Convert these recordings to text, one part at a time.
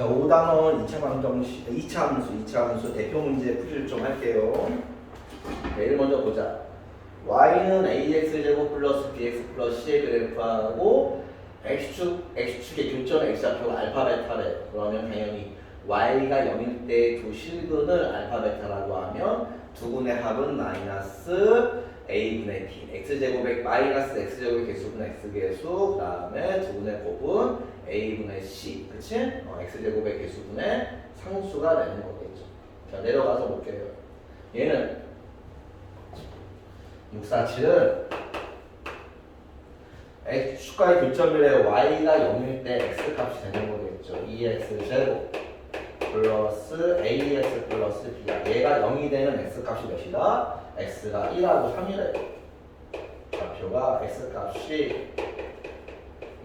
자, 5단원 2차 함수 대표 문제 풀이를 좀 할게요. 제일 먼저 보자. y는 ax제곱 플러스 bx 플러스 c의 그래프하고 x축의 교점 x좌표가 알파 베타래. 그러면 당연히 y가 0일 때 두 실근을 알파 베타라고 하면 두분의 합은 마이너스 a분의 b, x제곱의 마이너스 x제곱의 개수분 x개수, 그 다음에 두분의 곱은 a분의 c, 그치? x제곱의 개수분의 상수가 되는 거겠죠. 자, 내려가서 볼게요. 얘는 647은 x축과의 교점이래. y가 0일 때 x 값이 되는 거겠죠. 2x제곱 플러스 ax 플러스 b야. 얘가 0이 되는 x 값이 몇이다? x가 1하고 3이래. 좌표가 x 값이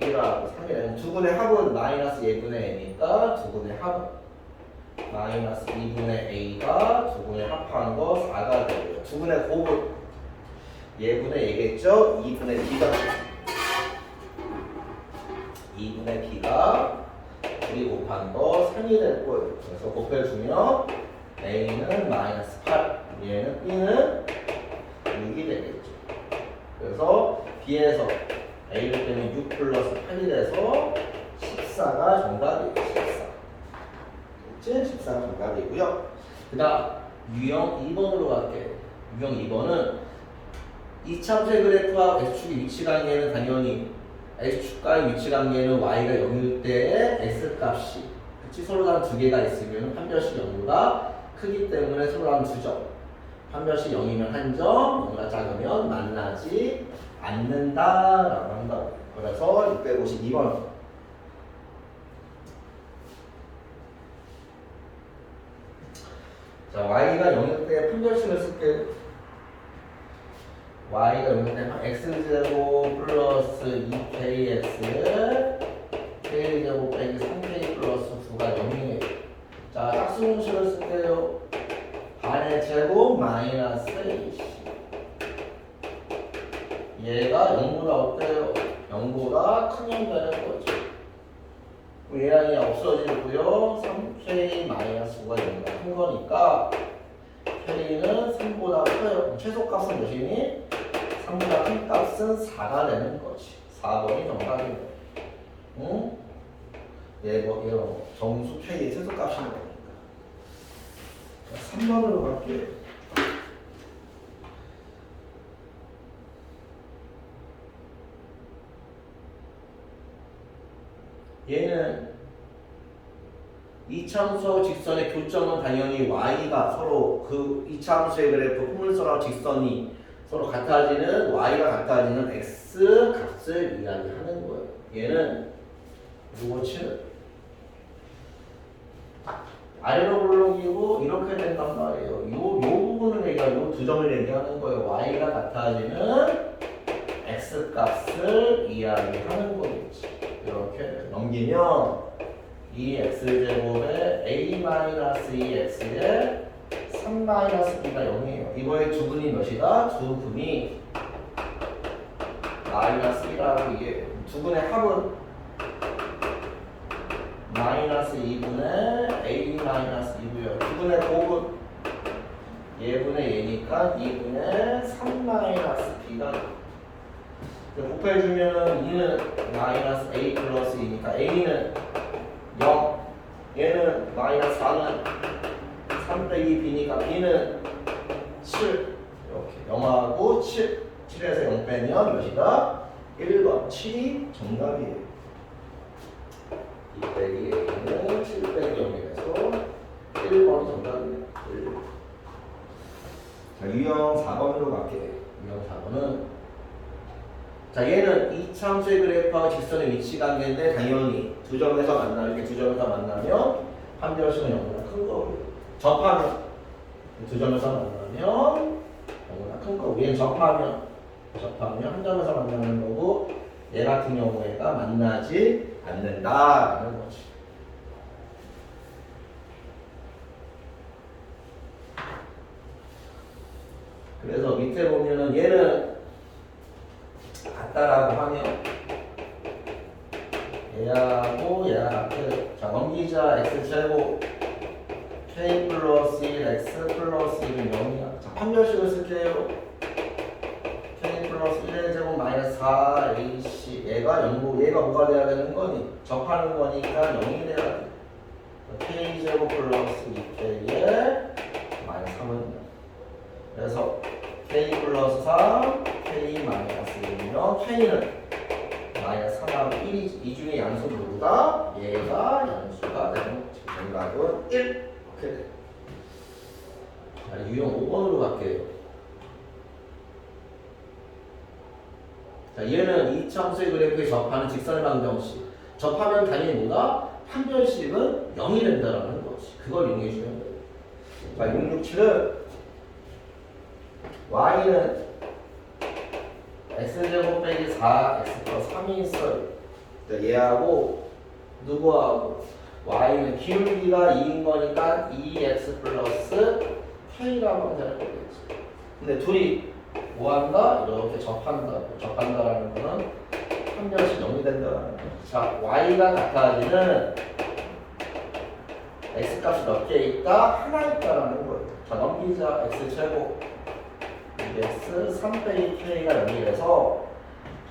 1하고 3이래. 두분의 합은 마이너스 예분의 a니까 두분의 합은 마이너스 2분의 a가 두분의 합한 거 4가 되고요. 두분의 곱은 예분의 a겠죠? 2분의 b가 2 곱한 거 3이 될 거예요. 그래서 곱해주면 a는 마이너스 8, 얘는 b는 6이 되겠죠. 그래서 b에서 a를 빼면 6 플러스 8이 돼서 14가 정답이에요. 14. 그치? 14가 정답이고요. 그 다음 유형 2번으로 갈게요. 유형 2번은 이차함수의 그래프와 x축의 위치관계는 당연히 x축과의 위치관계는 y가 0일 때의 x값이, 그치? 서로 다른 두 개가 있으면 한 별씩 0보다 크기 때문에 서로 다른 두 점, 한 별씩 0이면 한 점, 0보다 작으면 만나지 않는다라고 한다고. 그래서 652번 자, y가 0일 때 판별식을 쓸게요. y가 0일 때 x제곱 플러스 2kx k제곱 빼기 3k 플러스 9가 0이에요. 자, 짝수공식을 쓸게요. 반의 제곱 마이너스 ac. 얘가 0보다 어때요? 0보다 큰 0 되는 거죠. 얘랑 얘 없어지고요. 3k 마이너스 9가 0보다 큰 거니까 k는 3보다 커요. 최소값은 몇이니? 3보다 큰 값은 4가 되는 거지. 4번이 정답이네. 응? 얘 정수 k의 최소값이는 거니까. 자, 3번으로 갈게요. 얘는 이차함수하고 직선의 교점은 당연히 y가 서로 그 이차함수의 그래프 포물선하고 직선이 서로 같아지는 y가 같아지는 x 값을 이야기하는 거예요. 얘는 요거 치는 아래로 볼록이고 이렇게 된단 말이에요. 요 부분을 얘기하고 두 점을 얘기하는 거예요. y가 같아지는 x 값을 이야기하는 거겠지. 이렇게 넘기면 2x제곱에 a-2x에 3-b가 0이에요. 이거의 두 분이 몇이다? 두 분이 마이너스 1하고 이게 두 분의 합은 마이너스 2분의 a-2고요. 두 분의 곱은 얘분의 얘니까 2분의 3-b가 곱해주면 2는 마이너스 a 플러스 2니까 a는 0, 얘는 마이너스 4는 3 빼기 b니까 b는 7, 이렇게 0하고 7, 7에서 0 빼면 몇이다? 1번, 7이 정답이에요. 2 빼기 a는 7 빼기 0이라서 1번이 정답이에요. 1. 자, 유형 4번으로 갈게요. 유형 4번은 자, 얘는 이차함수의 그래프와 직선의 위치 관계인데 당연히 두 점에서 만나면 이렇게 두 점에서 만나면 한 별씩은 0보다 큰 거고요. 접하면 두 점에서 만나면 0보다 큰 거고, 얘는 접하면 한 점에서 만나는 거고, 얘 같은 경우에가 만나지 않는다라는 거지. 그래서 밑에 보면은 얘는 같다라고 하면 얘하고 얘하고 자 넘기자 x제곱 k 플러스 1 x 플러스 1은 0이야. 자 판별식을 쓸게요. k 플러스 1의 제곱 마이너스 4ac 얘가 0고 얘가 뭐가 돼야 되는 거니? 접하는 거니까 0이 돼야 돼. k 제곱 플러스 2k에 마이너스 3은 0. 그래서 k 플러스 3 k 마이너스 1이면 k는 마이너스 3하고 1이 이 중에 양수는 누구다? 얘가 양수가 되는 거지. 정답은 1. 이렇게 돼. 자, 유형 5번으로 갈게요. 자, 얘는 이차함수의 그래프에 접하는 직선의 방정식. 접하면 당연히 뭐다? 판별식은 0이 된다라는 거지. 그걸 이용해 주면 돼요. 자, 667은 y는 x제곱 빼기 4x 플러스 3이 있어요. 얘하고 누구하고 y는 기울기가 2인 거니까 2x 플러스 k라고 하면 되는 거겠지. 근데 둘이 뭐한다? 이렇게 접한다고. 접한다라는 거는 판별식 0이 된다라는 거. 자, y가 같아지는 x 값이 몇 개 있다? 하나 있다라는 거예요. 자, 넘기자 x제곱 x 3 빼기 k가 0이 돼서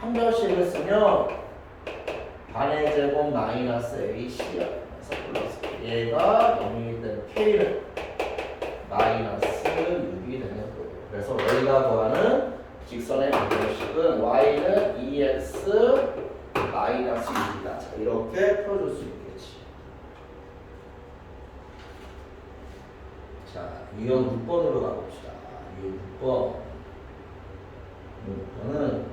판별식을 쓰면 반의 제곱 마이너스 ac야. 그래서 플러스 얘가 0이기 때문에 k는 마이너스 6이 되는 거예요. 그래서 여기가 구하는 직선의 방정식은 y는 2x 마이너스 6이다. 자, 이렇게 풀어줄 수 있겠지. 자, 유형 6번으로 가봅시다. 유형 6번. 이거는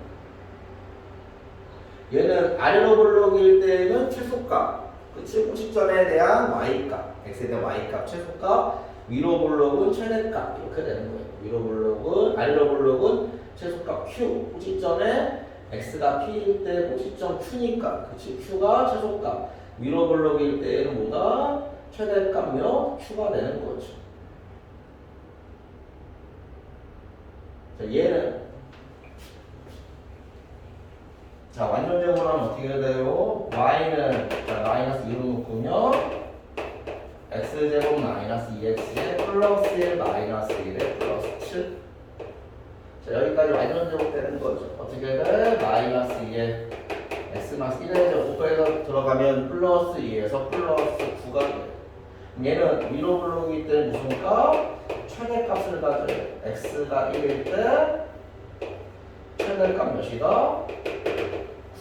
얘는 아래로 블록일 때는 최소값, 그치? 공식점에 대한 y값, x에 대한 y값 최소값, 위로 블록은 최대값 이렇게 되는 거예요. 위로 블록은 아래로 블록은 최소값 q, 공식점에 x가 p일 때 공식점 q니까, 그치? q가 최소값, 위로 블록일 때는 뭐다? 최대값며 q가 되는 거죠. 자, 얘는 자, 완전제곱을 하면 어떻게 돼요? y는 자, 마이너스 2로 놓고요. x제곱 마이너스 2x에 플러스 1 마이너스 1에 플러스 7. 자, 여기까지 완전제곱 되는 거죠. 어떻게 돼? 마이너스 2에 x 마이너스 1에 제곱 곱해서 들어가면 플러스 2에서 플러스 9가 돼요. 얘는 위로 블록이기 때문에 무슨 값? 최대값을 가져요. x가 1일 때 최대값 몇이다?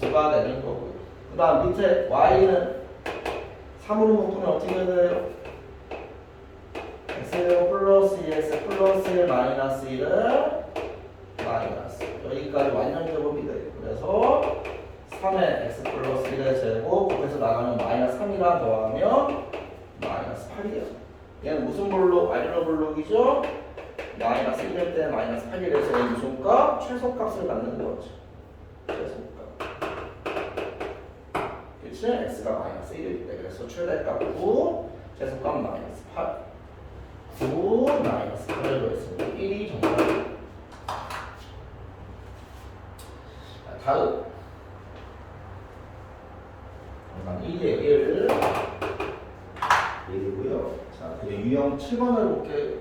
9가 되는 거고요. 그 다음 밑에 y는 3으로 묶으면 어떻게 돼요? x제곱 플러스 2x 플러스 1 마이너스 1은 마이너스 여기까지 완전제곱이 돼요. 그래서 3의 x 플러스 1의 제곱 곱해서 나가면 마이너스 3이랑 더하면 마이너스 8이에요. 얘는 무슨 블록? 아래로 블록이죠? 마이너스 1일 때 마이너스 8이래서 얘는 무슨 값? 최소값을 갖는 거죠. 최소값. 그치? x가 마이너스 1일 때 그래서 최대값 9, 최소값 마이너스 8. 9 마이너스 8을 했으니까 1이 정답이에요. 다음 1이에요. 1이고요. 자, 그 유형 7번을 볼게요.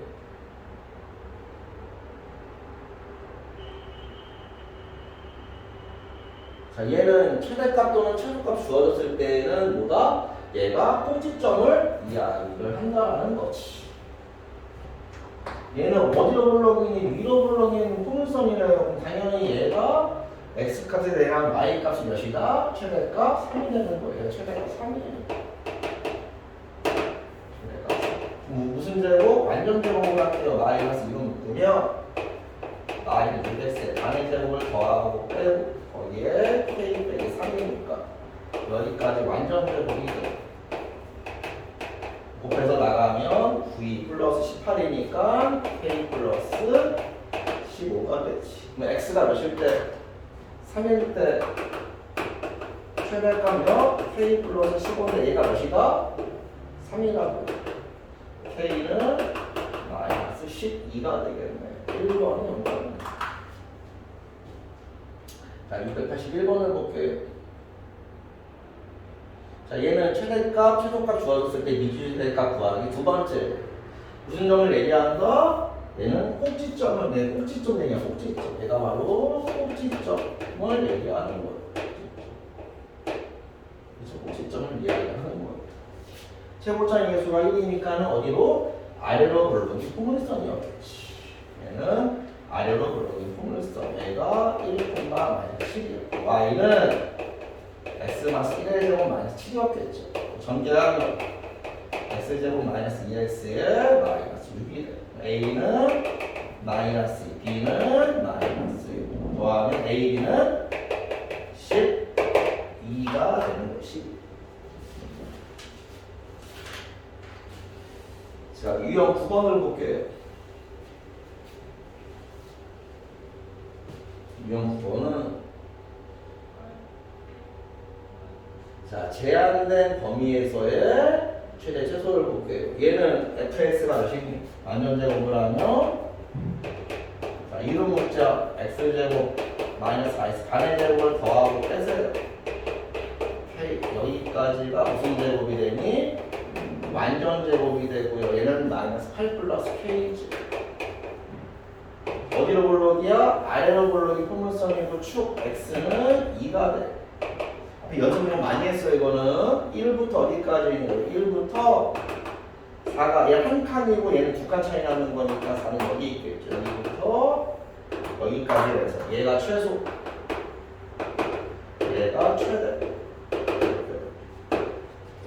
자, 얘는 최대값 또는 최소값 주어졌을 때는 뭐다? 얘가 꼭지점을 이야기를 한다는 거지. 얘는 어디로 블록이니? 위로 블록인 포물선이래요. 그럼 당연히 얘가 x값에 대한 y값이 몇이다? 최대값 3이 되는 거예요. 최대값 3이에요. 무슨 제곱? 완전 제곱을 할게요. 마이너스 2로 묶으면 마이너스 6x에 반의 제곱을 더하고 빼고 거기에 k 빼기 3이니까 여기까지 완전 제곱이 돼. 곱해서 나가면 9 플러스 18이니까 k 플러스 15가 되지. 그럼 x가 몇일 때? 3일 때 최대값몇? k 플러스 15인데 얘가 몇이다? 3이라고. k는 마이너스 12가 되겠네. 1번이 0번. 자, 681번을 볼게요. 자, 얘는 최대값, 최소값 주어졌을 때 미지수대값 구하기. 두 번째, 무슨 점을 얘기한다? 얘는 꼭지점을, 꼭지점 얘기야, 꼭지점. 얘가 바로 꼭지점을 얘기하는 거예요. 그래서 꼭지점을 이야기하는 거예요. 최고점의 개수가 1이니까는 어디로? 아래로 굴러긴 포물선이었겠지. 얘는 아래로 굴러긴 포물선. 얘가 1,-7이었고, y는 x-1의 제곱 마이너스 7이었겠죠. 전개하면 x제곱 마이너스 2x에 마이너스 6이 돼요. a는 마이너스 2, b는 마이너스 6. 더하면 a, b는 12가 되는 거예요. 12. 자, 유형 9번을 볼게요. 유형 9번은 자, 제한된 범위에서의 최대 최소를 볼게요. 얘는 fx가 몇이니? 완전제곱을 하면 자, 이름 묻자 x제곱 마이너스 x 반의 제곱을 더하고 빼세요. k 여기까지가 무슨 제곱이 되니? 완전 제곱이 되고요. 얘는 마이너스 8 플러스 k지. 어디로 볼록이야? 아래로 볼록이 포물선이고 축 x는 2가 돼. 연습 좀 많이 했어. 이거는 1부터 어디까지인 거예요? 1부터 4가 얘 한 칸이고 얘는 두 칸 차이 나는 거니까 4는 여기 있겠죠. 여기부터 여기까지 해서 얘가 최소, 얘가 최대.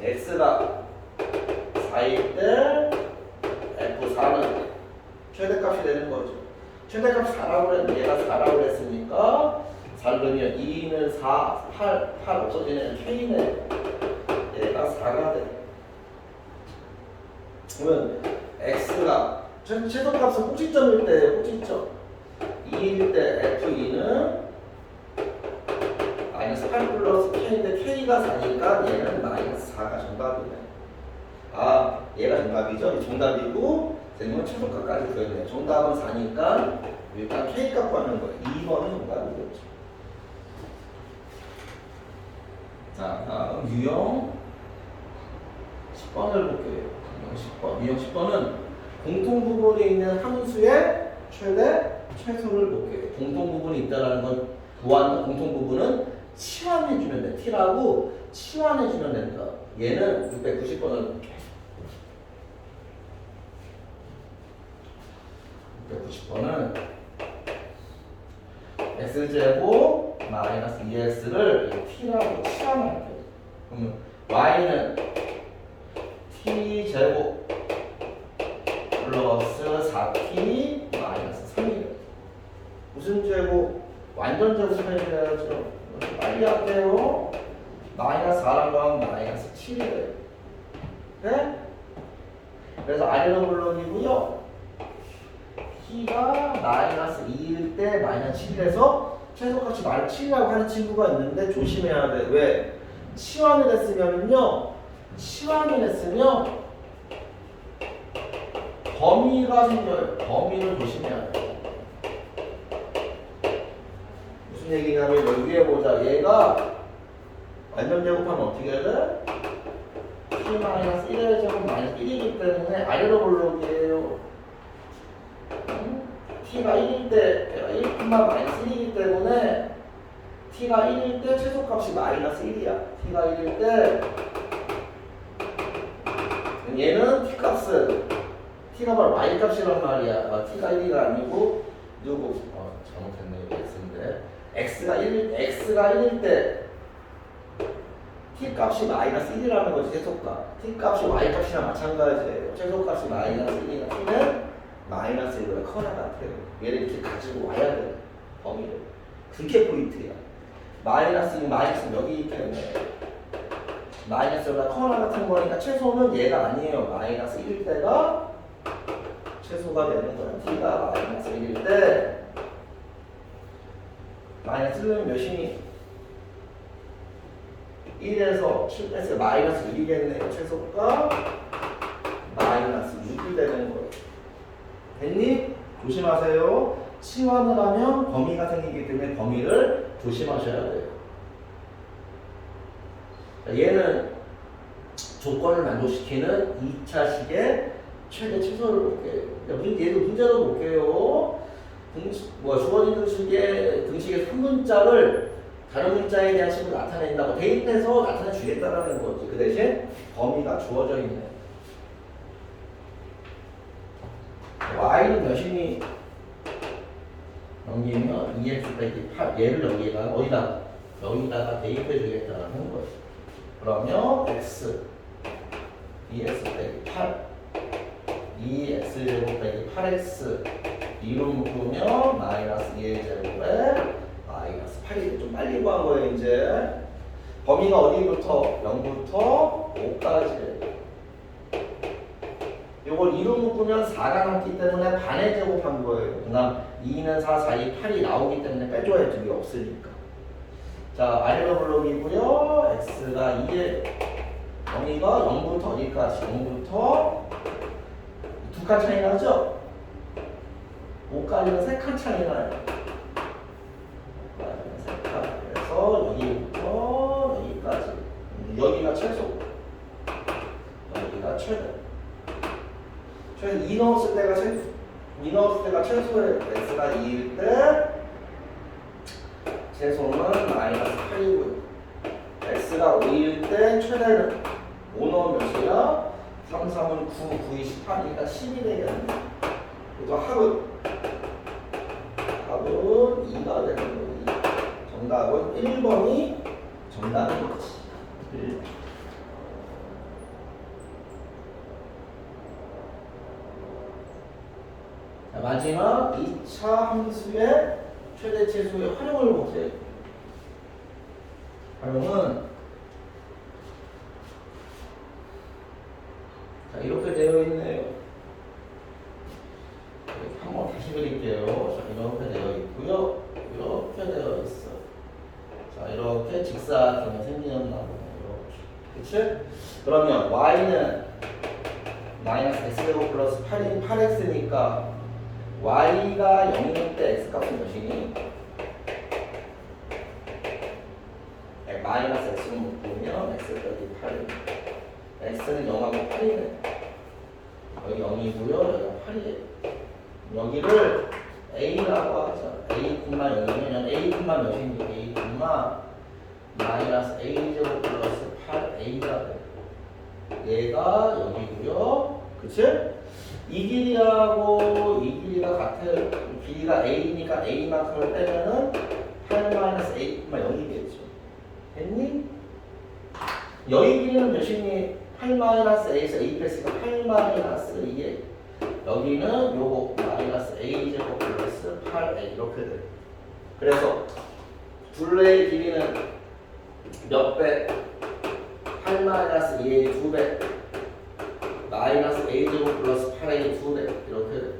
x가 4일 때 f4는 최대값이 되는 거죠. 최대값 4라고 그랬는데 얘가 4라고 그랬으니까 4를 넣으면 2는 4, 8 없어지는 k네. 얘가 4가 돼. 그러면 x가 최소값은 꼭지점일 때 꼭지점 2일 때 f2는 마이너스 8 플러스 k인데 k가 4니까 얘는 마이너스 4가 정답이네. 아, 얘가 정답이죠? 정답이고 되면 최소값까지 구해야 정답은 4니까 일단 k값 구하는 거예요. 2번은 정답이겠죠. 자, 다음 유형 10번을 볼게요. 유형 10번은 공통부분이 있는 함수의 최대, 최소를 볼게요. 공통부분이 있다는 건 구한다. 공통부분은 치환해주면 돼. t라고 치환해주면 된다. 얘는 690번을 볼게요. 690번은 x제곱 마이너스 2x를 t라고 치환할게요. 그러면 y는 t제곱 플러스 4t 마이너스 3이래요. 무슨 제곱? 완전 제곱 해줘야죠. 빨리 할게요. 마이너스 4라고 하면 마이너스 7이래요. 네? 그래서 아래로 물론이고요. t가 마이너스 2일 때 마이너스 7에서 최소값이 마이너스 7이라고 하는 친구가 있는데 조심해야 돼. 왜? 치환을 했으면요. 치환을 했으면 범위가 생겨요. 범위를 조심해야 돼. 무슨 얘기냐면 여기 위에 보자. 얘가 완전 제곱하면 어떻게 해야 돼? t-1의 제곱 마이너스 1이기 때문에 아래로 볼록이에요. t가 1일 때, 얘가 1, 마이너스 1이기 때문에 t가 1일 때 최소값이 마이너스 1이야. t가 1일 때 얘는 t값은 t가 바로 y값이란 말이야. t가 1이가 아니고 누구? 잘못했네. x인데 x가 1일 때 t값이 마이너스 1이라는 거지. 최소값. t값이 y값이랑 마찬가지예요. 최소값이 마이너스 1이니까 t는 마이너스 1보다 커나 같아요. 얘를 이렇게 가지고 와야 돼. 범위를. 그게 포인트야. 마이너스 1, 마이너스 여기 있겠네. 마이너스보다 커나 같은 거니까 최소는 얘가 아니에요. 마이너스 1일 때가 최소가 되는 거야. t가 마이너스 1일 때 마이너스 1은 몇이니? 1에서 7 빼서 마이너스 6이겠네요. 최소가 마이너스 6이 되는 거예요. 됐니? 조심하세요. 치환을 하면 범위가 생기기 때문에 범위를 조심하셔야 돼요. 얘는 조건을 만족시키는 2차식의 최대 최소를 볼게요. 얘도 문제로 볼게요. 주어진 등식의 3문자를 다른 문자에 대한 식으로 나타낸다고 대입해서 나타내 주겠다라는 거지. 그 대신 범위가 주어져 있네. y는 몇이니? 넘기면 2x 빼기 8 얘를 여기다가 어디다? 여기다가 대입해 주겠다라는 거지. 그러면 x 2x 빼기 8 2x제곱 빼기 8x 2로 묶으면 마이너스 2의 제곱에 마이너스 8이 좀 빨리 구한 거예요. 이제 범위가 어디부터? 0부터 5까지. 요걸 2로 묶으면 4가 남기 때문에 반의 제곱한 거예요. 그다음 2는 4, 4, 2, 8이 나오기 때문에 빼줘야지. 이게 없으니까. 자, 아래로 블록이고요. x가 2에 범위가 0부터 어디까지? 0부터 2칸 차이 나죠? 5까지는 3칸 차이 나요. 3칸. 그래서 여기부터 여기까지. 여기가 최소. 여기가 최대. 최소 2 넣었을 때가 최소. 2 넣었을 때가 최소예요. x가 2일 때 최소는 마이너스 8이고요. x가 5일 때 최대는 5 넣으면 몇이야? 3, 3은 9, 9이 18이니까 10이 되겠네. 그래서 합은 2가 되는 거지. 정답은 1번이 정답인 거지. 1번. 자, 마지막 2차 함수의 최대 최소의 활용을 보세요. 활용은 자, 이렇게 되어 있네요. 한번 다시 그릴게요. 자, 이렇게 되어 있고요. 이렇게 되어 있어. 자, 이렇게 직사각형이 생겼나 보네요. 이렇게. 그치? 그러면 y는 마이너스 x제곱 플러스 8인 8x니까 y가 0일 때 x값은 몇이니? 마이너스 x를 묶으면 x 빼기 8이 x는 0하고 8이네. 여기 0이고요. 여기가 8이에요. 여기를 a라고 하자. a, 0이면 a, 몇인지 a, 마이너스 a제곱 플러스 8a가 돼. 얘가 여기고요. 그치? 이 길이하고 이 길이가 같은 길이가 a니까 a만큼을 빼면은 8 마이너스 a, 0이겠죠. 됐니? 여기 길이는 몇이니? 8 마이너스 a에서 a 플러스가 8 마이너스 2에 여기는 요거 마이너스 a제곱 플러스 8a 이렇게 돼. 그래서 둘레의 길이는 몇 배? 8 마이너스 2a 2배 마이너스 a제곱 플러스 8a 2배 이렇게 돼.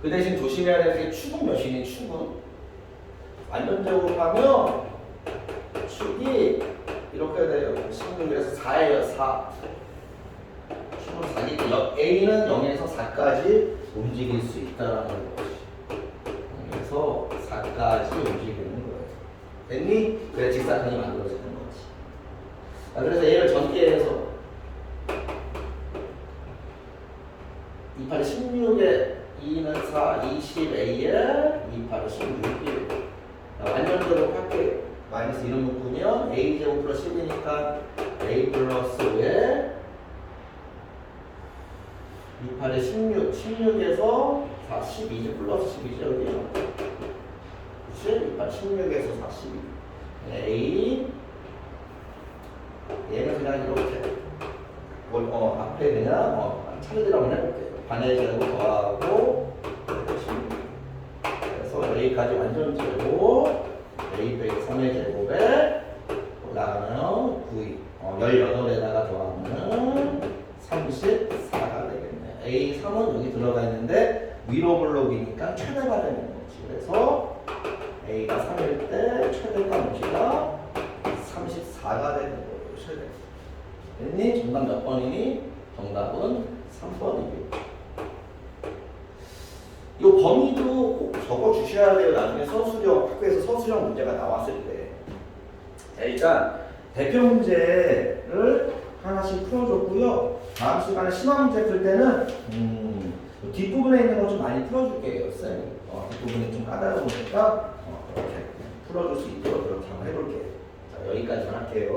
그 대신 조심해야 될 게 축은 몇이니? 축은 완전 제곱하면 축이 이렇게 돼요. 16에서 4예요. 4 축은 4니까 a는 0에서 4까지 움직일 수 있다는 거지. 0에서 4까지 움직이는 거예요. 됐니? 그래 직사각형이 만들어지는 거지. 자, 그래서 얘를 전개해서 28에 16에 2는 4, 20a에 28은 16이에요. 완전제곱 할게요. 마이너스 1을 묶으면 a제곱 플러스 10이니까 a 플러스 5에 28에 16, 16에서 4, 12죠. 플러스 12죠. 여기요. 그치? 28, 16에서 4, 12. a 얘는 그냥 이렇게 앞에 그냥 차례대로 한번 해볼게요. 반의 제곱 더하고 16. 그래서 a까지 완전 제곱 a 빼기 3의 제곱에 올라가면 9, 18에다가 더하면 34가 되겠네. a3은 여기 들어가 있는데 위로 블록이니까 최대가 되는 거지. 그래서 a가 3일 때 최대가 몇이다? 34가 되는 거예요. 최대. 됐니? 정답 몇 번이니? 정답은 3번이겠죠. 이 범위도 꼭 적어 주셔야 돼요. 나중에 학교에서 서술형 문제가 나왔을 때. 자, 일단 대표 문제를 하나씩 풀어줬고요. 다음 시간에 심화 문제 풀 때는 뒷부분에 있는 거 좀 많이 풀어줄게요, 쌤이. 뒷부분이 좀 까다로우니까 그렇게 풀어줄 수 있도록 그렇게 한번 해볼게요. 자, 여기까지만 할게요.